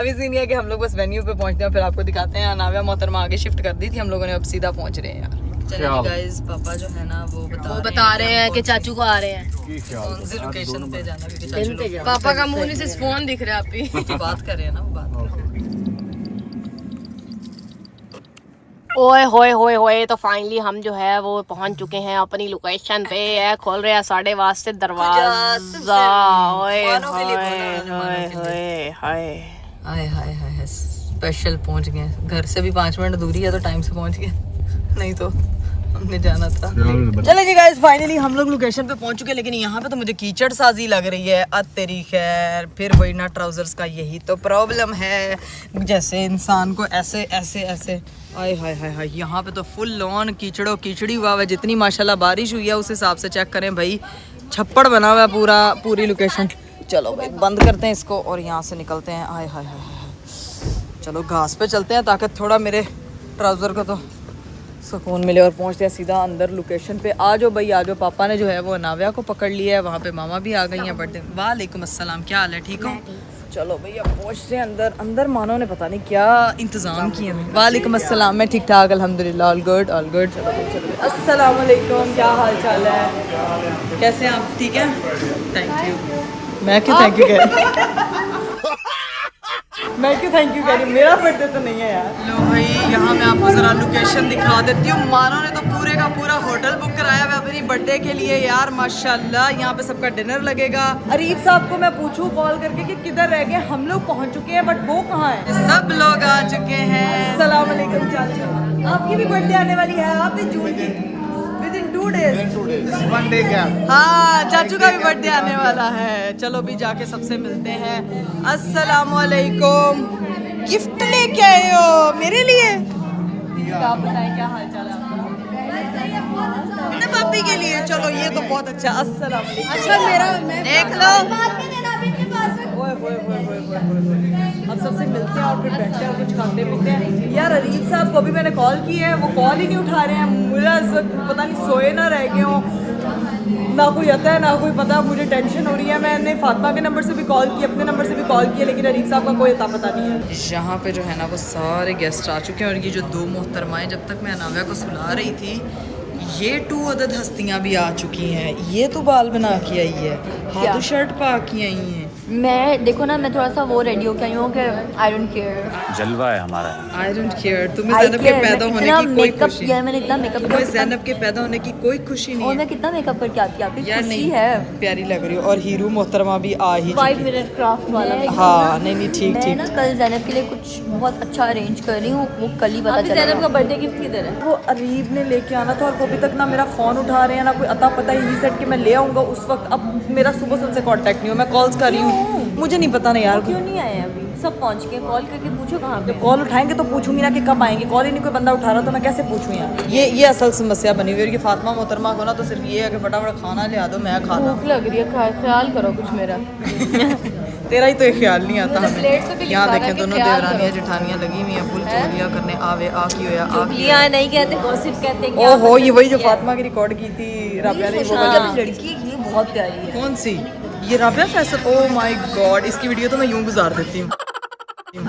अभी सीन ये है कि हम लोग बस वेन्यू पे पहुंचते हैं, फिर आपको दिखाते हैं। नाव्या मोहतरमा आगे शिफ्ट कर दी थी हम लोगों ने, अब सीधा पहुंच रहे हैं यार। चलिए गाइस, पापा जो है ना वो बता रहे हैं कि चाचू को आ रहे हैं कौन सी लोकेशन पे जाना, क्योंकि चाचू लोग पापा का मुंह नहीं सिर्फ फोन दिख रहा है आप ही बात कर रहे हैं ना, वो बात कर रहे हैं। ओए होए होए होए, तो फाइनली हम जो है वो पहुंच चुके हैं अपनी लोकेशन पे। है खोल रहे हैं साढ़े वास्ते दरवाजा। ओए होए होए होए हाय हाय हाय हाय, स्पेशल पहुंच गए। घर से भी 5 मिनट दूरी है तो टाइम से पहुंच गए, नहीं तो हमने जाना था। चले जी गाइस, फाइनली हम लोग लोकेशन पे पहुंच चुके हैं, लेकिन यहाँ पे तो मुझे कीचड़ साजी लग रही है। तेरी खैर, फिर वही ना ट्राउजर्स का यही तो प्रॉब्लम है, जैसे इंसान को ऐसे ऐसे ऐसे आय हाय हाय हाय। यहाँ पे तो फुल लॉन कीचड़ो कीचड़ी हुआ है। जितनी माशाल्लाह बारिश हुई है उस हिसाब से चेक करें भाई, छप्पड़ बना हुआ है पूरी लोकेशन। चलो भाई बंद करते हैं इसको और यहाँ से निकलते हैं। आय हाय हाय हाय, चलो घास पे चलते हैं ताकि थोड़ा मेरे ट्राउज़र को तो सुकून मिले, और पहुँचते हैं सीधा अंदर लोकेशन पे। आ जाओ भाई आ जाओ। पापा ने जो है वो नाव्या को पकड़ लिया है, वहाँ पे मामा भी आ गई हैं बर्थडे। वालेकुम अस्सलाम, क्या हाल है, ठीक हो? चलो भैया पहुँचते हैं अंदर। अंदर मानो ने पता नहीं क्या इंतज़ाम किए हैं। वालेकुम अस्सलाम, मैं ठीक ठाक अल्हम्दुलिल्लाह, ऑल गुड ऑल गुड। चलो भाई चलो। अस्सलाम वालेकुम, क्या हाल चाल है, कैसे हैं आप, ठीक है? Thank you. मैं क्यों थैंक यू कह रही मैं क्यों थैंक यू कह रही, मेरा बर्थडे तो नहीं है यार। लो भाई, यहाँ मैं आपको ज़रा लोकेशन दिखा देती हूँ। मानो ने तो पूरे का पूरा होटल बुक कराया हुआ अपनी बर्थडे के लिए यार, माशाल्लाह। यहाँ पे सबका डिनर लगेगा। अरीब साहब को मैं पूछूं कॉल करके कि किधर रह गए, हम लोग पहुँच चुके हैं बट वो कहाँ है? सब लोग आ चुके हैं। अस्सलाम वालेकुम चाचा, आपकी भी बर्थडे आने वाली है, आप भी जून की विदिन 2 days, 1 day gap। हाँ चाचू का भी बर्थडे आने वाला है। चलो भी जाके सबसे मिलते हैं। अस्सलाम वालेकुम, गिफ्ट लेके आए हो मेरे लिए? आप बताएं क्या हाल चाल है आपका? पापी के लिए, चलो ये तो बहुत अच्छा। अस्सलाम वालेकुम। अच्छा मेरा देख लो, हम सबसे मिलते हैं और फिर बैठते हैं और कुछ खाते पीते हैं। यार अरीब साहब को भी मैंने कॉल की है, वो कॉल ही नहीं उठा रहे हैं। मुझे इस वक्त पता नहीं सोए ना रह गए हों, ना कोई आता है ना कोई पता। मुझे टेंशन हो रही है। मैंने फातिमा के नंबर से भी कॉल की, अपने नंबर से भी कॉल किया, लेकिन अरीब साहब का कोई अता पता नहीं है। यहाँ पे जो है ना वो सारे गेस्ट आ चुके हैं, और ये जो 2 मोहतरमाएं जब तक मैं नाव्या को सुला रही थी, ये 2 अदद हस्तियाँ भी आ चुकी हैं। ये तो बाल बना के आई है, हाथों शर्ट पा के आई हैं। मैं देखो ना, मैं थोड़ा सा वो रेडी होके आई हूँ कि आई डोंट केयर। जलवा है हमारा। I don't care. तुम्हें ज़ैनब के पैदा होने की कोई खुशी किया है, मैंने इतना मेकअप तुम्हें ज़ैनब के पैदा होने की कोई खुशी नहीं और है। मैं कितना मेकअप करके आती हूँ, आपकी यार खुशी नहीं है। प्यारी लग रही हो। और हीरू मोहतरमा भी आ ही 5 मिनट क्राफ्ट वाला। हाँ नहीं ठीक मैं ठीक। ना कल ज़ैनब के लिए कुछ बहुत अच्छा अरेंज कर रही हूँ, वो कल ही पता चला। ज़ैनब का बर्थडे गिफ्ट किधर है? वो अरीब ने लेके आना था, और वो अभी तक ना मेरा फ़ोन उठा रहे हैं ना कोई अता पता। ही सेट कि मैं ले आऊँगा उस वक्त। अब मेरा सुबह से उनसे कांटेक्ट नहीं हो, मैं कॉल्स कर रही हूँ, मुझे नहीं पता ना यार। क्यों नहीं आए अभी? सब पहुँच गए, कॉल करके पूछो कहाँ पे। कॉल उठाएंगे तो पूछूंगी ना कि कब आएंगे। कॉल ही नहीं कोई बंदा उठा रहा तो मैं कैसे पूछूं यार। ये असल समस्या बनी हुई है कि फातिमा मोहतरमा को ना तो सिर्फ ये है कि फटाफट खाना ले आ दो, मैं खा लूं। भूख लग रही है, ख्याल करो कुछ मेरा। तेरा ही तो ये ख्याल नहीं आता मुझे प्लेट से भी हमें। यहाँ लिखा देखें है दोनों कि ख्याल देवरानियाँ करो। जेठानियाँ लगी हुई हैं फुल चोलियाँ करने। आवे आ की होया आ की लिया नहीं कहते, गॉसिप कहते हैं। ओहो, ये वही जो फातिमा की रिकॉर्ड की थी राबिया ने, वो वाली। लड़की ये बहुत प्यारी है। कौन सी? ये Rabia Faisal? Oh my God, इसकी वीडियो तो मैं यूं गुजार देती हूँ।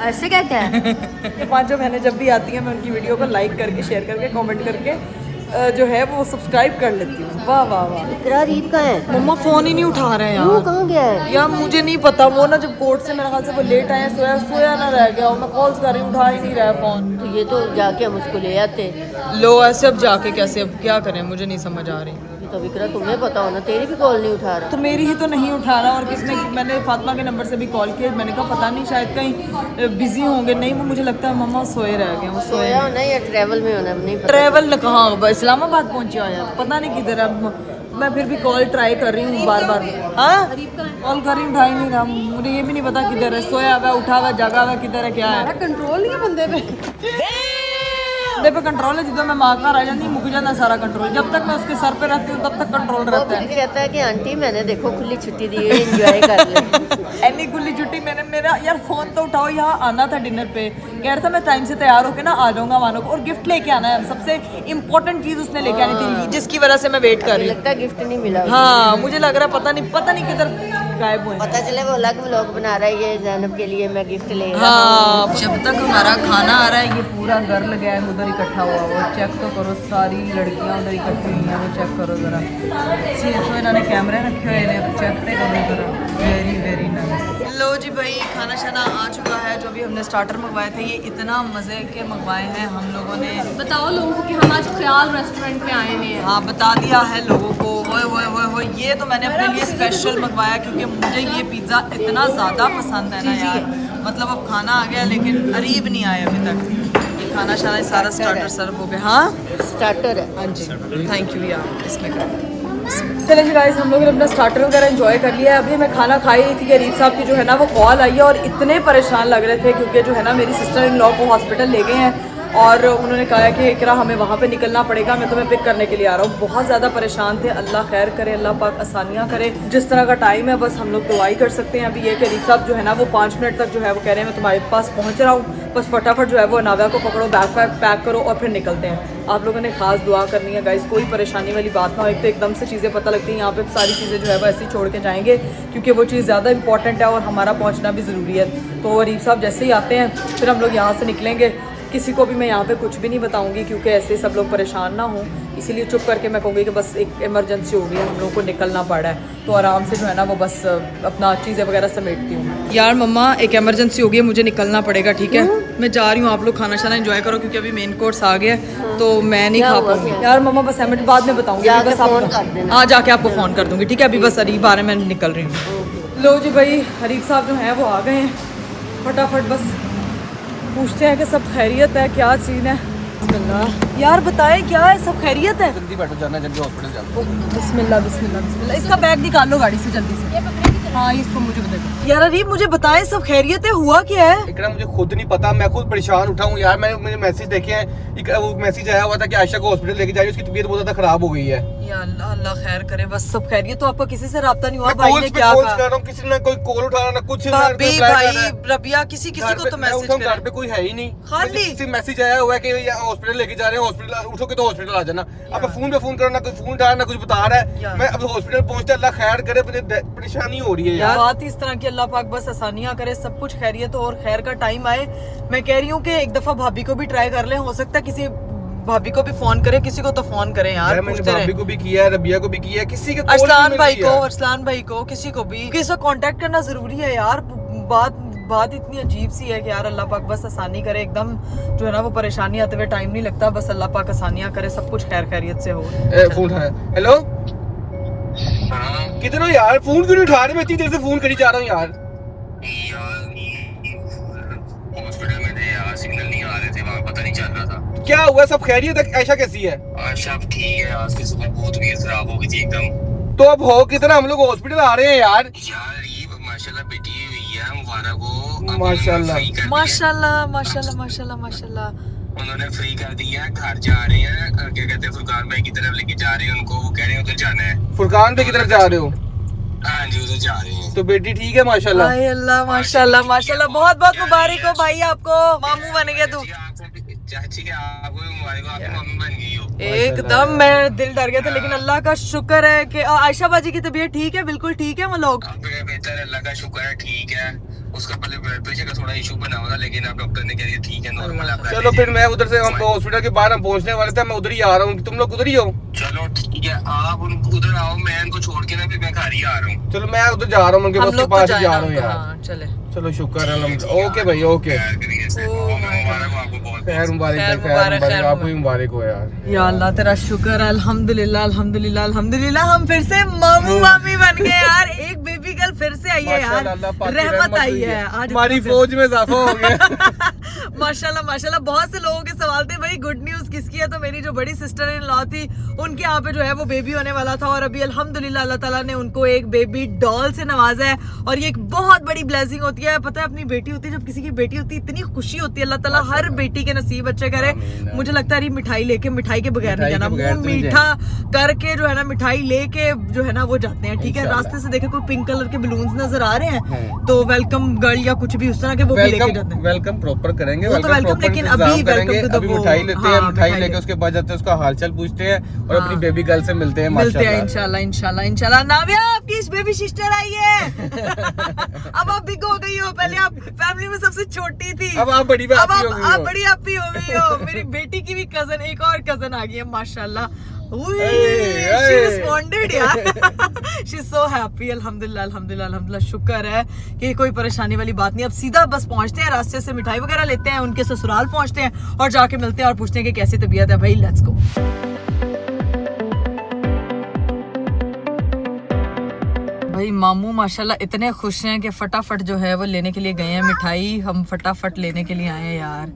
ऐसे क्या क्या है? ये 5 बहनें जब भी आती हैं मैं उनकी वीडियो को लाइक करके, शेयर करके, कमेंट करके जो है वो सब्सक्राइब कर लेती हूँ। वाह वाह वाह। इकरा रीत का है? मम्मा फोन ही नहीं उठा रहे हैं वो यार। कहाँ गया है? यार मुझे नहीं पता, वो ना जब कोर्ट से मेरे ख्याल से वो लेट आए, सोया ना रह गया, और मैं कॉल्स कर रही हूँ, उठा ही नहीं रहा फोन। तो ये तो जाके हम उसको ले आते। लो ऐसे अब जाके कैसे, अब क्या करें, मुझे नहीं समझ आ रही। तो विक्रा तुम्हें पता हो ना, तेरी भी कॉल नहीं उठा रहा। तो मेरी ही तो नहीं उठा रहा, और किसने? मैंने फातिमा के नंबर से भी कॉल किया, मैंने कहा पता नहीं शायद कहीं बिजी होंगे। नहीं, वो मुझे लगता है मम्मा सोए रह गए, वो सोए सोया होना या ट्रैवल में होना, नहीं पता। ट्रैवल कहाँ, इस्लामाबाद पहुंचे हो यार, पता नहीं किधर है। मैं फिर भी कॉल ट्राई कर रही हूँ बार बार। हाँ कॉल कर रही हूँ, उठा ही नहीं रहा। मुझे ये भी नहीं पता किधर है, सोया हुआ, उठा हुआ, जगा हुआ, किधर है, क्या है। कंट्रोल नहीं है बंदे पे कंट्रोल है। जितना मैं माँ का रह जाती मुझे जाना सारा कंट्रोल। जब तक मैं उसके सर पे रहती हूँ तब तक कंट्रोल रहता है। कहता है कि आंटी मैंने देखो खुली छुट्टी दी है, एंजॉय कर ले। एनी खुली छुट्टी मैंने, मेरा यार फोन तो उठाओ, यहाँ आना था डिनर पे, कह रहा था मैं टाइम से तैयार होकर ना आ जाऊंगा वानों को, और गिफ्ट लेके आना है। सबसे इम्पोर्टेंट चीज उसने लेके आनी थी, जिसकी वजह से मैं वेट कर रही हूँ। लगता है गिफ्ट नहीं मिला। हाँ मुझे लग रहा है पता नहीं किधर गायब हुए हैं। पता चले वो अलग व्लॉग बना रहा है, ये जैनब के लिए मैं गिफ्ट ले रहा हाँ, जब तक हमारा खाना आ रहा है ये पूरा घर लगा है उधर इकट्ठा हुआ वो चेक तो करो, सारी लड़कियां उधर इकट्ठी हुई हैं, वो चेक करो ज़रा। तो इन्होंने कैमरे रखे हुए हैं, चेक पे करो ज़रा। Very very nice. लो जी भाई, खाना शाना आ चुका है। जो भी हमने स्टार्टर मंगवाए थे ये इतना मज़े के मंगवाए हैं हम लोगों ने। बताओ लोगों को कि हम आज ख्याल रेस्टोरेंट पे आए हुए हैं। हाँ, बता दिया है लोगों को। वो ये तो मैंने अपने लिए स्पेशल मंगवाया क्योंकि मुझे ये पिज़्ज़ा इतना ज़्यादा पसंद है ना यार। मतलब अब खाना आ गया लेकिन करीब नहीं आए अभी तक। ये खाना शाना सारा स्टार्टर सर्व हो गया। हाँ स्टार्टर है। हाँ जी, थैंक यू यार। इसमें चले जी गाइस, हम लोगों ने अपना स्टार्टर वगैरह एंजॉय कर लिया है। अभी मैं खाना खाई रही थी कि अरीफ साहब की जो है ना वो कॉल आई है और इतने परेशान लग रहे थे क्योंकि जो है ना मेरी सिस्टर इन लॉ को हॉस्पिटल ले गए हैं और उन्होंने कहा है कि इकरा हमें वहाँ पे निकलना पड़ेगा, मैं तुम्हें पिक करने के लिए आ रहा हूँ। बहुत ज़्यादा परेशान थे। अल्लाह खैर करे, अल्लाह पाक आसानियाँ करे। जिस तरह का टाइम है बस हम लोग दुआ ही कर सकते हैं। अभी ये कि अरीफ साहब जो है ना वो 5 मिनट तक जो है वो कह रहे हैं मैं तुम्हारे पास पहुँच रहा हूँ, बस फटाफट जो है वो नाविया को पकड़ो, बैग पैक करो और फिर निकलते हैं। आप लोगों ने खास दुआ करनी है गाइस, कोई परेशानी वाली बात ना हो। एक तो एकदम से चीज़ें पता लगती हैं, यहाँ पे सारी चीज़ें जो है वो ऐसे ही छोड़ के जाएंगे क्योंकि वो चीज़ ज़्यादा इंपॉर्टेंट है और हमारा पहुँचना भी ज़रूरी है। तो अरीफ साहब जैसे ही आते हैं फिर हम लोग यहाँ से निकलेंगे। किसी को भी मैं यहाँ पे कुछ भी नहीं बताऊंगी क्योंकि ऐसे सब लोग परेशान ना हों, इसीलिए चुप करके मैं कहूँगी कि बस एक इमरजेंसी हो गई है, हम लोग को निकलना पड़ा है, तो आराम से जो है ना वो बस अपना चीज़ें वगैरह समेटती हूँ। यार मम्मा एक इमरजेंसी हो गई है, मुझे निकलना पड़ेगा, ठीक है? मैं जा रही हूँ, आप लोग खाना शाना एंजॉय करो क्योंकि अभी मेन कोर्स आ गया तो मैं नहीं खा पाऊँगी। यार मम्मा बस बाद में बताऊँगी, बस आप हाँ जाके आपको फ़ोन कर दूँगी, ठीक है? अभी बस अरीब आ रहे हैं, मैं निकल रही हूँ। लो जी भाई, अरीब साहब जो हैं वो आ गए हैं। फटाफट बस पूछते हैं कि सब खैरियत है, क्या सीन है। बिस्मिल्लाह यार बताएं क्या है, सब खैरियत है? जल्दी बैठो, जाना जल्दी हॉस्पिटल जाना। बिस्मिल्लाह बिस्मिल्लाह बिस्मिल्लाह। इसका बैग निकाल लो गाड़ी से जल्दी से। हाँ इसको मुझे बता यार। अरीब मुझे बताएं सब खैरियत है, हुआ क्या है? इकरा मुझे खुद नहीं पता, मैं खुद परेशान उठा हूँ यार। मैंने मुझे मैसेज देखे हैं, इकरा वो मैसेज आया हुआ था कि आयशा को हॉस्पिटल लेके जाइए, उसकी तबीयत बहुत ज्यादा खराब हो गई है। या अल्लाह अल्लाह खैर करे, बस सब खैरियत। तो आपका किसी से राब्ता नहीं हुआ? मैं भाई कॉल्स ने पे क्या कॉल्स कहा? कर रहा हूँ, किसी ने कोई कॉल उठा रहा ना कुछ। भाभी भाई रबिया किसी को तो मैसेज घर करें। पे कोई है ही नहीं, खाली किसी मैसेज आया हुआ है कि हॉस्पिटल लेके जा रहे हैं, हॉस्पिटल उठोगे तो हॉस्पिटल आ जाना। अब फोन पे फोन करना, कोई फोन उठा रहा ना कुछ बता रहा है। मैं अब हॉस्पिटल पहुंचते अल्लाह खैर करे, मुझे परेशानी हो रही है यार। बात इस तरह की, अल्लाह पाक बस आसानियां करे, सब कुछ खैरियत और खैर का टाइम आए। मैं कह रही हूँ कि एक दफा भाभी को भी ट्राई कर लें, हो सकता है किसी भाभी को भी फोन करे, किसी को तो फोन करें यार। मैंने भाभी को भी किया है, रबिया को भी किया है, किसी के अरसलान भाई को किसी को भी किसी को कांटेक्ट करना जरूरी है यार। बात इतनी अजीब सी है कि यार अल्लाह पाक बस आसानी करे। एकदम जो है ना वो परेशानी आते हुए टाइम नहीं लगता, बस अल्लाह पाक आसानियां करे, सब कुछ खैर खैरियत से हो। फोन है। हेलो किधर हो यार? फोन क्यों नहीं उठा रहे? मैं इतनी देर से फोन करी जा रहा हूँ यार। हॉस्पिटल में थे यार, सिग्नल नहीं आ रहे थे वहाँ, पता नहीं चल रहा था। क्या हुआ? सब खैरियत है? आयशा कैसी है? आयशा ठीक है, आज की सुबह बहुत तबीयत खराब हो गई थी एकदम। तो अब हो कितना? हम लोग हॉस्पिटल आ रहे हैं यार। यार ये माशाल्लाह बेटी हुई है मुबारक को। माशाल्लाह माशाल्लाह माशाल्लाह माशाल्लाह माशाल्लाह। उन्होंने फ्री कर दिया, घर जा रहे हैं, क्या कहते हैं फुरकान भाई की तरफ लेके जा रहे हैं उनको, वो कह रहे हैं उधर जाना है। फुरकान भाई की तरफ जा रहे हो? हाँ जी उधर जा रहे हैं। तो बेटी ठीक है माशाल्लाह? हाय अल्लाह माशाल्लाह माशाल्लाह। बहुत बहुत मुबारक हो भाई आपको, मामू बन गए तू। चाची के आपको भी मुबारक हो, आपकी मम्मी बन गई हो। एकदम मैं दिल डर गया था, लेकिन अल्लाह का शुक्र है कि आयशा बाजी की तबीयत ठीक है, बिल्कुल ठीक है वो लोग। बेहतर अल्लाह का शुक्र है, ठीक है। उसका पहले ब्लड प्रेशर का थोड़ा इशू बना हुआ था, लेकिन अब डॉक्टर ने कह दिया ठीक है, नॉर्मल है। चलो फिर मैं उधर से, हम हॉस्पिटल के बाहर हम पहुंचने वाले थे, मैं उधर ही आ रहा हूँ, तुम लोग उधर ही हो? चलो ठीक है, आप उधर आओ, मैं इनको छोड़ के ना फिर मैं घर ही आ रहा हूँ। चलो मैं उधर जा रहा हूँ, उनके बस के पास ही जा रहा हूँ यार। चले चलो शुक्र है। ओके भाई ओके। खैर मुबारक, आपको भी मुबारक हो यार। या अल्लाह तेरा शुक्र है, अल्हम्दुलिल्लाह अल्हम्दुलिल्लाह अल्हम्दुलिल्लाह। हम फिर से मामू मामी बन गए यार, एक बेबी गर्ल फिर से आई है यार, रहमत आई है आज हमारी फौज में इजाफा हो गया। माशाल्लाह माशाल्लाह। बहुत से लोगों के सवाल थे भाई गुड न्यूज किसकी है, तो मेरी जो बड़ी सिस्टर इन लॉ थी उनके यहाँ पे जो है वो बेबी होने वाला था और अभी अल्हम्दुलिल्लाह अल्लाह ताला ने उनको एक बेबी डॉल से नवाजा है और ये एक बहुत बड़ी ब्लेसिंग होती है। पता है अपनी बेटी होती है, जब किसी की बेटी होती है इतनी खुशी होती है। अल्लाह ताला हर बेटी के नसीब अच्छे करे। मुझे लगता है मिठाई लेके, मिठाई के बगैर नहीं जाना, मुंह मीठा करके जो है ना मिठाई लेके जो है ना वो जाते हैं, ठीक है? रास्ते से देखे कोई पिंक कलर के बलून्स नजर आ रहे हैं तो वेलकम गर्ल या कुछ भी उस तरह के वो भी लेके जाते हैं। वेलकम प्रॉपर करेंगे, करेंगे, वो तो वेलकम, लेकिन अभी करेंगे, वेलकम टू द अभी मिठाई लेते हैं, मिठाई लेके उसके बाद जाते हैं उसका हालचाल पूछते हैं और अपनी बेबी गर्ल से मिलते हैं माशाल्लाह। इंशाल्लाह इंशाल्लाह इंशाल्लाह। नाविया आपकी बेबी सिस्टर आई है। अब आप बिग हो गई हो, पहले आप फैमिली में सबसे छोटी थी, अब आप बड़ी अब आप बड़ी हैप्पी हो गई हो। मेरी बेटी की भी कजन, एक और कजन आ गई है माशाल्लाह। She responded यार। She's so happy, अल्हम्दुलिल्लाह अल्हम्दुलिल्लाह अल्हम्दुलिल्लाह। शुक्र है कि कोई परेशानी वाली बात नहीं। अब सीधा बस पहुंचते हैं, रास्ते से मिठाई वगैरह लेते हैं, उनके ससुराल पहुंचते हैं और जाके मिलते हैं और पूछते हैं कि कैसी तबीयत है। भाई लेट्स गो। भाई मामू माशाल्लाह इतने खुश हैं कि फटाफट जो है वो लेने के लिए गए हैं मिठाई। हम फटाफट लेने के लिए आए हैं यार,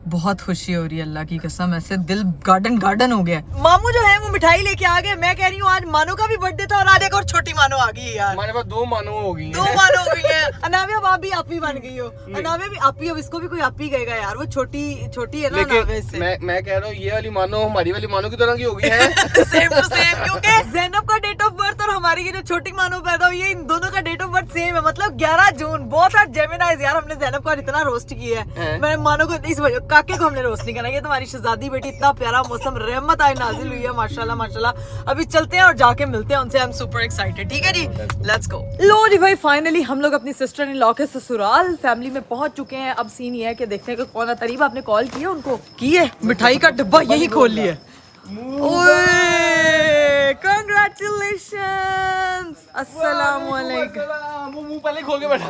बहुत खुशी हो रही है अल्लाह की कसम, ऐसे दिल गार्डन गार्डन हो गया। मामू जो है वो मिठाई लेके आ गए। मैं कह रही हूँ आज मानो का भी बर्थडे था और आज एक और छोटी मानो आ गई है यार। हमारे पास 2 मानो हो गई हैं। 2 मानो हो गई है। अनाविया आप भी आप ही बन गई हो। अनाविया भी आप ही, अब इसको भी कोई आप ही कहेगा यार, वो छोटी छोटी है ना अनाविया से। मैं कह रहा हूँ ये वाली मानो हमारी वाली मानो की तरह की हो गई है। सेम टू सेम, क्योंकि ज़ैनब का डेट ऑफ बर्थ और हमारी ये जो छोटी मानो पैदा हुई है, इन दोनों का डेट ऑफ बर्थ सेम है, मतलब 11 जून। बहुत सारे जेमिनाइज यार, हमने ज़ैनब को इतना रोस्ट किया है। मैं मानो को इस वजह, काके को हमने रोस्ट नहीं करना। ये तुम्हारी शहजादी बेटी, इतना प्यारा मौसम, रहमत आए नाजिल हुई है माशाल्लाह माशाल्लाह। अभी चलते हैं और जाके मिलते हैं उनसे। I am super excited. ठीक है जी, लेट्स गो। लो जी भाई, फाइनली हम लोग अपनी सिस्टर इन लॉ के ससुराल फैमिली में पहुंच चुके हैं। अब सीन ये है कि देखते हैं कि कौन है। तरीब आपने कॉल की है उनको? की है, मिठाई का डिब्बा यही खोल लिया। Congratulations! अस्सलामुअलैकुम। मुंह पहले खोल के बैठा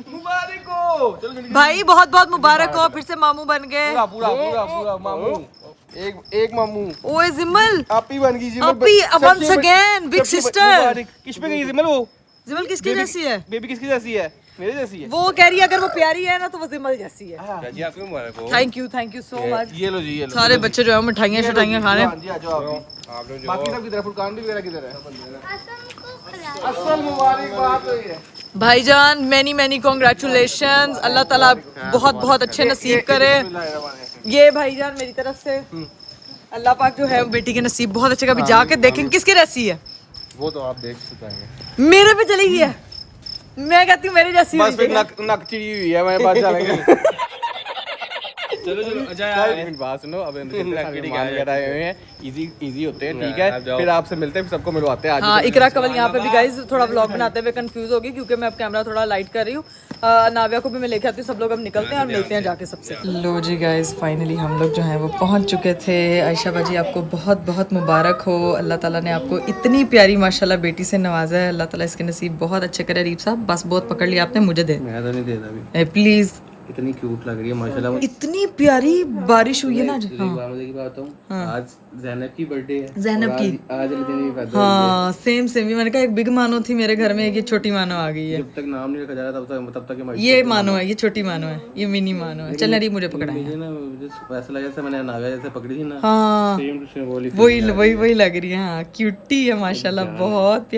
मुबारक हो। चलो भाई बहुत बहुत मुबारक हो, फिर से मामू बन गए। पूरा पूरा पूरा मामू, एक मामू। ओए जिमल, आपी बन गई जिमल। आपी once again big sister। किस पे गई जिमल? वो जिमल किसकी जैसी है? बेबी किसकी जैसी है? मेरे जैसी है। वो कह रही है अगर वो प्यारी है ना तो वो जिमल जैसी है। जी आपको मुबारक हो। Thank you so much. ये लो जी, ये लो। सारे बच्चे जो है मिठाइयाँ शठाइयाँ खा रहे हैं। जी आ जाओ आप लोग। बाकी सब किधर है? फुरकान भी वगैरह किधर है? असल मुबारकबाद हो ये। भाईजान मैनी मैनी कॉन्ग्रेचुलेशंस। अल्लाह ताला बहुत बहुत अच्छे नसीब करे। ये भाईजान मेरी तरफ से अल्लाह पाक जो है बेटी के नसीब बहुत अच्छे। कभी जाके देखें किसकी जैसी है। वो तो आप देख चुके हैं। मेरे पे चली गई है। मैं कहती हूँ मेरी जैसी बस फिर नक चिड़ी हुई है। मैं बात जानेंगे। चलो बात सुनो। अब वगैरह आए हुए हैं, इजी होते हैं, ठीक है। फिर आपसे मिलते हैं, सबको मिलवाते हैं। हाँ, इकरा कवल यहाँ पे भी गाइज थोड़ा व्लॉग बनाते हुए कंफ्यूज होगी क्योंकि मैं अब कैमरा थोड़ा लाइट कर रही हूँ। नाविया को भी मैं लेके आती हूँ। सब लोग अब निकलते हैं और मिलते हैं जाके सबसे। लो जी गाइज, फाइनली हम लोग जो हैं वो पहुँच चुके थे। आयशा बाजी आपको बहुत बहुत मुबारक हो। अल्लाह ताला ने आपको इतनी प्यारी माशाल्लाह बेटी से नवाजा है। अल्लाह ताला इसके नसीब बहुत अच्छे करे। रीप साहब बस बहुत पकड़ लिया आपने, मुझे दे। मैं तो नहीं देता अभी। प्लीज, इतनी क्यूट लग रही है माशाल्लाह। इतनी प्यारी बारिश हुई है ना। आज ज़ैनब की बर्थडे है। ज़ैनब की आज हाँ, सेम मैंने कहा एक बिग मानो थी मेरे घर में, एक ये छोटी मानो आ गई है। जब तक नाम नहीं रखा जा रहा तब तक ये मानो है, ये छोटी मानो है, ये मिनी मानो है। चल नरी मुझे पकड़ा है। मुझे ना ऐसा लगा जैसे मैंने नागा जैसे पकड़ी थी ना। हाँ, सेम टू सेम वही लग रही है। हाँ, क्यूटी है माशाल्लाह, बहुत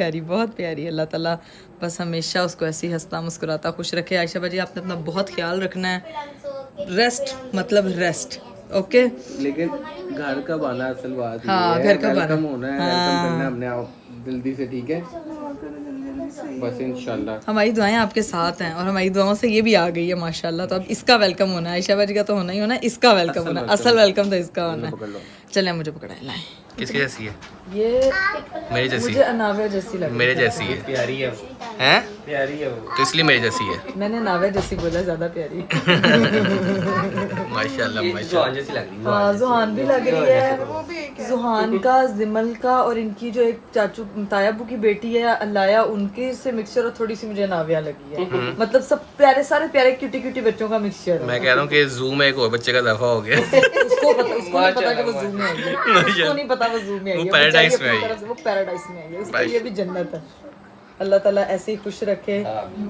प्यारी। अल्लाह ताला बस हमेशा उसको ऐसी हंसता मुस्कुराता खुश रखे। आयशा बाजी आपने अपना बहुत ख्याल रखना है। रेस्ट मतलब रेस्ट, ओके। लेकिन घर का बना असल बात। हाँ, घर का बना होना है। वेलकम करना हमने जल्दी से, ठीक है। बस इंशाल्लाह हमारी दुआएं आपके साथ हैं और हमारी दुआओं से ये भी आ गई है माशाल्लाह। तो अब इसका वेलकम होना है। आयशा बाजी का तो होना ही होना है, इसका वेलकम होना है। असल वेलकम तो इसका होना है। चले मुझे पकड़ा लाए। किसकी जैसी है? ये मेरी जैसी। मुझे अनाविया जैसी लगी। मेरे जैसी है। प्यारी है वो। हैं? प्यारी है वो, तो इसलिए मेरी जैसी है। मैंने नाविया जैसी बोला, ज्यादा प्यारी। माशाल्लाह माशाल्लाह जैसी लग रही है। हाँ, जुहान भी लग रही है। जुहान का, जिमल का और इनकी जो एक चाचू तायाबू की बेटी है अल्लाया, उनके से मिक्सचर और थोड़ी सी मुझे नाविया लगी है। मतलब सब प्यारे, सारे प्यारे क्यूटी बच्चों का मिक्सचर है। मैं कह रहा हूँ कि जू में एक और बच्चे का इजाफा हो गया। उसको नहीं पता कि वो जू में आई है। उसको नहीं पता वो जू में आई है। वो पैराडाइज में आई है। वो पैराडाइज में आई है। उसके लिए भी जन्नत है। अल्लाह ताला ऐसे ही खुश रखे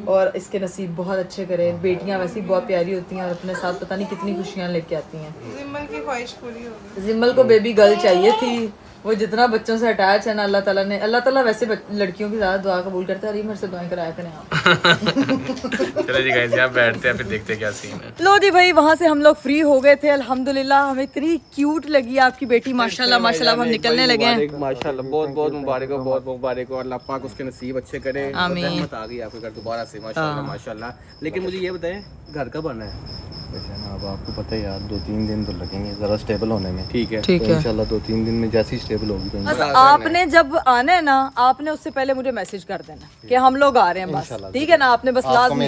और इसके नसीब बहुत अच्छे करे। बेटियां वैसे ही बहुत प्यारी होती हैं और अपने साथ पता नहीं कितनी खुशियां लेके आती हैं। जिम्मल की ख्वाहिश पूरी हो गई। जिम्मल को बेबी गर्ल चाहिए थी। वो जितना बच्चों से अटैच है ना, अल्लाह ताला वैसे लड़कियों की ज़्यादा दुआ कबूल करता है। मेरे से दुआएं कराया करें आप। चलो जी गाइस, यहाँ बैठते हैं, फिर देखते हैं क्या सीन है। लो जी भाई, वहाँ से हम लोग फ्री हो गए थे अल्हम्दुलिल्लाह। हमें इतनी क्यूट लगी आपकी बेटी माशाल्लाह माशाल्लाह। हम निकलने लगे हैं माशाल्लाह। बहुत मुबारक हो, बहुत मुबारक हो। अल्लाह पाक उसके नसीब अच्छे करे। आमीन। रहमत आ गई आपके घर दोबारा से माशाल्लाह माशाल्लाह। लेकिन मुझे ये बताएं, घर का बना है? सिचुएशन है। अब आपको पता है यार 2-3 दिन तो लगेंगे ज़रा स्टेबल होने में। ठीक है ठीक तो है। इंशाल्लाह 2-3 दिन में जैसी स्टेबल होगी तो बस आपने जब आना है ना, आपने उससे पहले मुझे मैसेज कर देना कि हम लोग आ रहे हैं बस, ठीक है ना? आपने बस लाजमी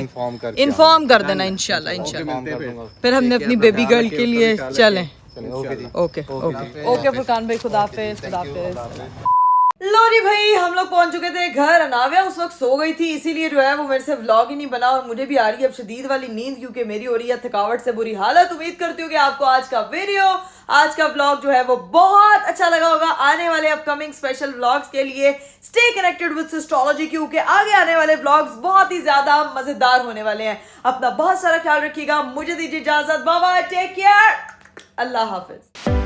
इन्फॉर्म कर देना इंशाल्लाह इंशाल्लाह। फिर हमने अपनी बेबी गर्ल के लिए चलें। ओके ओके फुरकान भाई, खुदा हाफिज़, खुदा हाफिज़। लो जी भाई, हम लोग पहुंच चुके थे घर। अनाविया उस वक्त सो गई थी, इसीलिए जो है वो मेरे से व्लॉग ही नहीं बना, और मुझे भी आ रही है अब शदीद वाली नींद, क्योंकि मेरी हो रही है थकावट से बुरी हालत। उम्मीद करती हूँ कि आपको आज का वीडियो, आज का व्लॉग जो है वो बहुत अच्छा लगा होगा। आने वाले अपकमिंग स्पेशल व्लॉग्स के लिए स्टे कनेक्टेड विद सिस्टोलॉजी, क्योंकि आगे आने वाले व्लॉग्स बहुत ही ज्यादा मजेदार होने वाले हैं। अपना बहुत सारा ख्याल रखिएगा, मुझे दीजिए इजाजत, बाय बाय, टेक केयर, अल्लाह हाफिज।